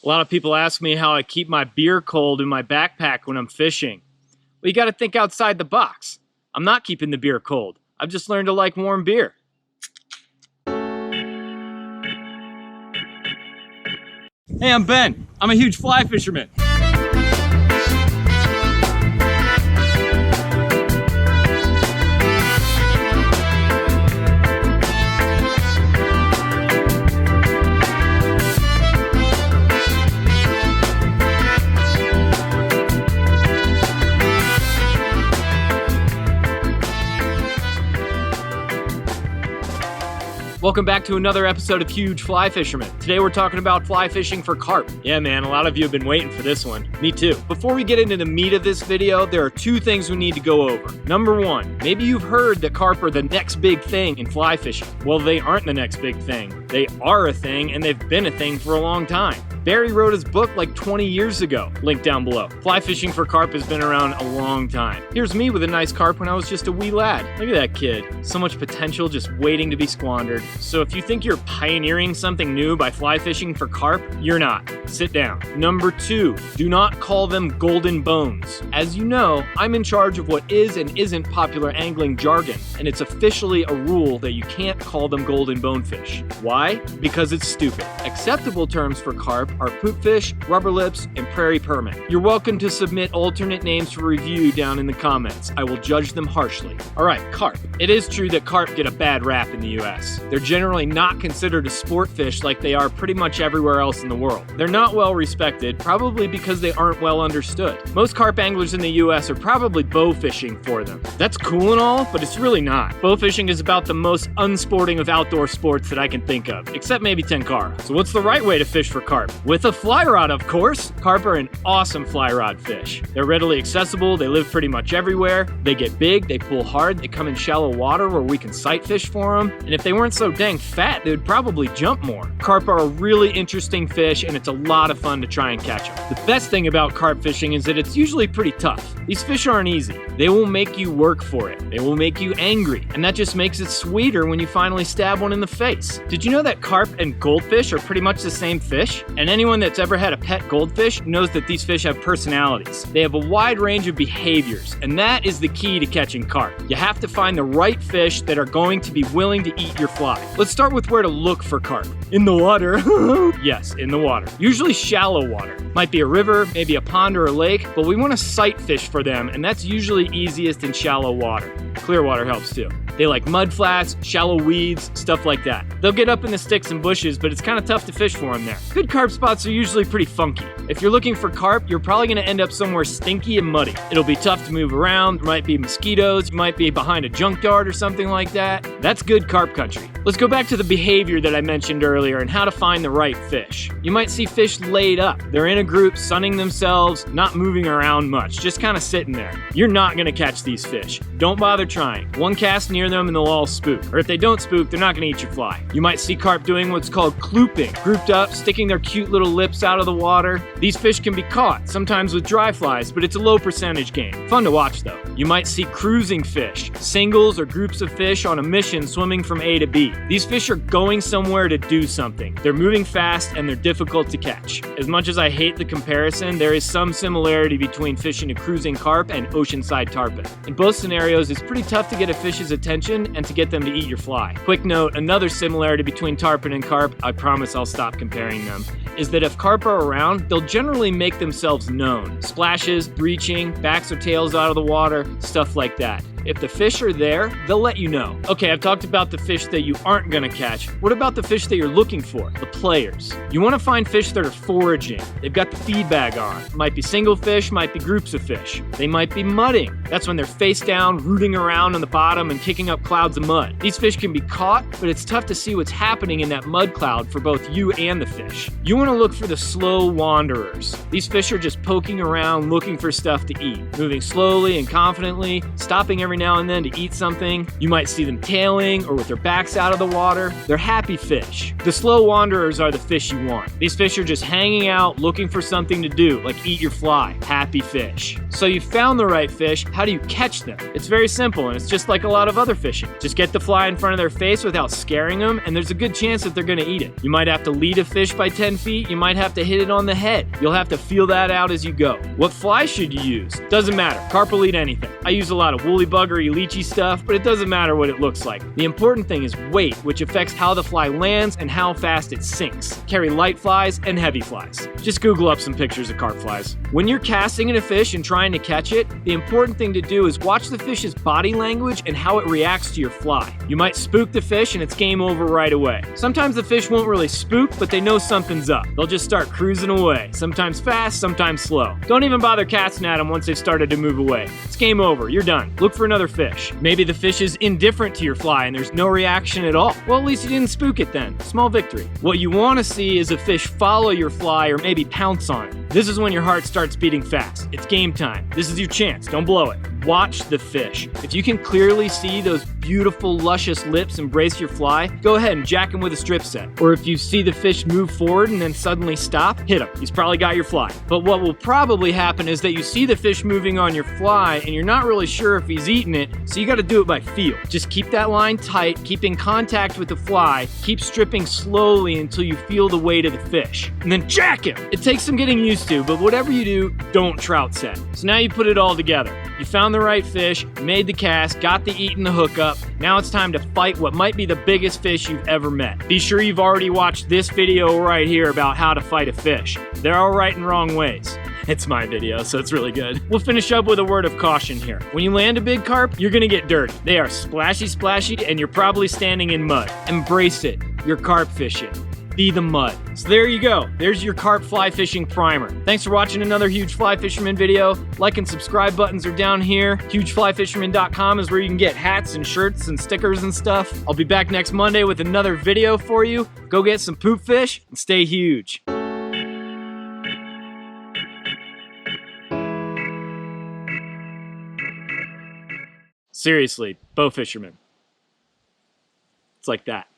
A lot of people ask me how I keep my beer cold in my backpack when I'm fishing. Well, you gotta think outside the box. I'm not keeping the beer cold. I've just learned to like warm beer. Hey, I'm Ben. I'm a huge fly fisherman. Welcome back to another episode of Huge Fly Fisherman. Today we're talking about fly fishing for carp. Yeah man, a lot of you have been waiting for this one. Me too. Before we get into the meat of this video, there are two things we need to go over. Number one, maybe you've heard that carp are the next big thing in fly fishing. Well, they aren't the next big thing. They are a thing, and they've been a thing for a long time. Barry wrote his book like 20 years ago, link down below. Fly fishing for carp has been around a long time. Here's me with a nice carp when I was just a wee lad. Look at that kid. So much potential just waiting to be squandered. So if you think you're pioneering something new by fly fishing for carp, you're not. Sit down. Number two, do not call them golden bones. As you know, I'm in charge of what is and isn't popular angling jargon, and it's officially a rule that you can't call them golden bonefish. Why? Because it's stupid. Acceptable terms for carp are poopfish, rubber lips, and prairie permit. You're welcome to submit alternate names for review down in the comments. I will judge them harshly. Alright, carp. It is true that carp get a bad rap in the US. They're generally not considered a sport fish like they are pretty much everywhere else in the world. They're not well respected, probably because they aren't well understood. Most carp anglers in the US are probably bow fishing for them. That's cool and all, but it's really not. Bow fishing is about the most unsporting of outdoor sports that I can think of, except maybe tenkara. So what's the right way to fish for carp? With a fly rod, of course. Carp are an awesome fly rod fish. They're readily accessible, they live pretty much everywhere, they get big, they pull hard, they come in shallow water where we can sight fish for them, and if they weren't so dang fat, they would probably jump more. Carp are a really interesting fish, and it's a lot of fun to try and catch them. The best thing about carp fishing is that it's usually pretty tough. These fish aren't easy. They will make you work for it. They will make you angry, and that just makes it sweeter when you finally stab one in the face. Did you know that carp and goldfish are pretty much the same fish? And anyone that's ever had a pet goldfish knows that these fish have personalities. They have a wide range of behaviors, and that is the key to catching carp. You have to find the right fish that are going to be willing to eat your fly. Let's start with where to look for carp. In the water. Yes, in the water. Usually shallow water. Might be a river, maybe a pond or a lake, but we want to sight fish for them, and that's usually easiest in shallow water. Clear water helps too. They like mud flats, shallow weeds, stuff like that. They'll get up in the sticks and bushes, but it's kind of tough to fish for them there. Good carp spots are usually pretty funky. If you're looking for carp, you're probably going to end up somewhere stinky and muddy. It'll be tough to move around, there might be mosquitoes, you might be behind a junkyard or something like that. That's good carp country. Let's go back to the behavior that I mentioned earlier and how to find the right fish. You might see fish laid up. They're in a group, sunning themselves, not moving around much, just kind of sitting there. You're not going to catch these fish. Don't bother trying. One cast near them and they'll all spook. Or if they don't spook, they're not going to eat your fly. You might see carp doing what's called klooping, grouped up, sticking their cute little lips out of the water. These fish can be caught, sometimes with dry flies, but it's a low percentage game. Fun to watch though. You might see cruising fish, singles or groups of fish on a mission swimming from A to B. These fish are going somewhere to do something. They're moving fast and they're difficult to catch. As much as I hate the comparison, there is some similarity between fishing a cruising carp and oceanside tarpon. In both scenarios, it's pretty tough to get a fish's attention and to get them to eat your fly. Quick note, another similarity between tarpon and carp, I promise I'll stop comparing them, is that if carp are around, they'll generally make themselves known. Splashes, breaching, backs or tails out of the water, stuff like that. If the fish are there, they'll let you know. Okay, I've talked about the fish that you aren't gonna catch. What about the fish that you're looking for? The players. You wanna find fish that are foraging. They've got the feed bag on. Might be single fish, might be groups of fish. They might be mudding. That's when they're face down, rooting around on the bottom and kicking up clouds of mud. These fish can be caught, but it's tough to see what's happening in that mud cloud for both you and the fish. You wanna look for the slow wanderers. These fish are just poking around looking for stuff to eat, moving slowly and confidently, stopping every every now and then to eat something. You might see them tailing or with their backs out of the water. They're happy fish. The slow wanderers are the fish you want. These fish are just hanging out, looking for something to do, like eat your fly. Happy fish. So you found the right fish. How do you catch them? It's very simple, and it's just like a lot of other fishing. Just get the fly in front of their face without scaring them, and there's a good chance that they're gonna eat it. You might have to lead a fish by 10 feet. You might have to hit it on the head. You'll have to feel that out as you go. What fly should you use? Doesn't matter. Carp will eat anything. I use a lot of woolly buggery, leechy stuff, but it doesn't matter what it looks like. The important thing is weight, which affects how the fly lands and how fast it sinks. Carry light flies and heavy flies. Just Google up some pictures of carp flies. When you're casting at a fish and trying to catch it, the important thing to do is watch the fish's body language and how it reacts to your fly. You might spook the fish and it's game over right away. Sometimes the fish won't really spook, but they know something's up. They'll just start cruising away. Sometimes fast, sometimes slow. Don't even bother casting at them once they've started to move away. It's game over. You're done. Look for another fish. Maybe the fish is indifferent to your fly and there's no reaction at all. Well, at least you didn't spook it then. Small victory. What you want to see is a fish follow your fly or maybe pounce on it. This is when your heart starts beating fast. It's game time. This is your chance. Don't blow it. Watch the fish. If you can clearly see those beautiful, luscious lips embrace your fly, go ahead and jack him with a strip set. Or if you see the fish move forward and then suddenly stop, hit him. He's probably got your fly. But what will probably happen is that you see the fish moving on your fly and you're not really sure if he's eating it, so you got to do it by feel. Just keep that line tight, keep in contact with the fly, keep stripping slowly until you feel the weight of the fish, and then jack him. It takes some getting used to, but whatever you do, don't trout set. So now you put it all together. You found the right fish, made the cast, got the eat and the hookup. Now it's time to fight what might be the biggest fish you've ever met. Be sure you've already watched this video right here about how to fight a fish. There are right and wrong ways. It's my video, so it's really good. We'll finish up with a word of caution here. When you land a big carp, you're gonna get dirty. They are splashy, and you're probably standing in mud. Embrace it. You're carp fishing. Be the mud. So there you go. There's your carp fly fishing primer. Thanks for watching another Huge Fly Fisherman video. Like and subscribe buttons are down here. HugeFlyFisherman.com is where you can get hats and shirts and stickers and stuff. I'll be back next Monday with another video for you. Go get some poop fish and stay huge. Seriously, bow fisherman. It's like that.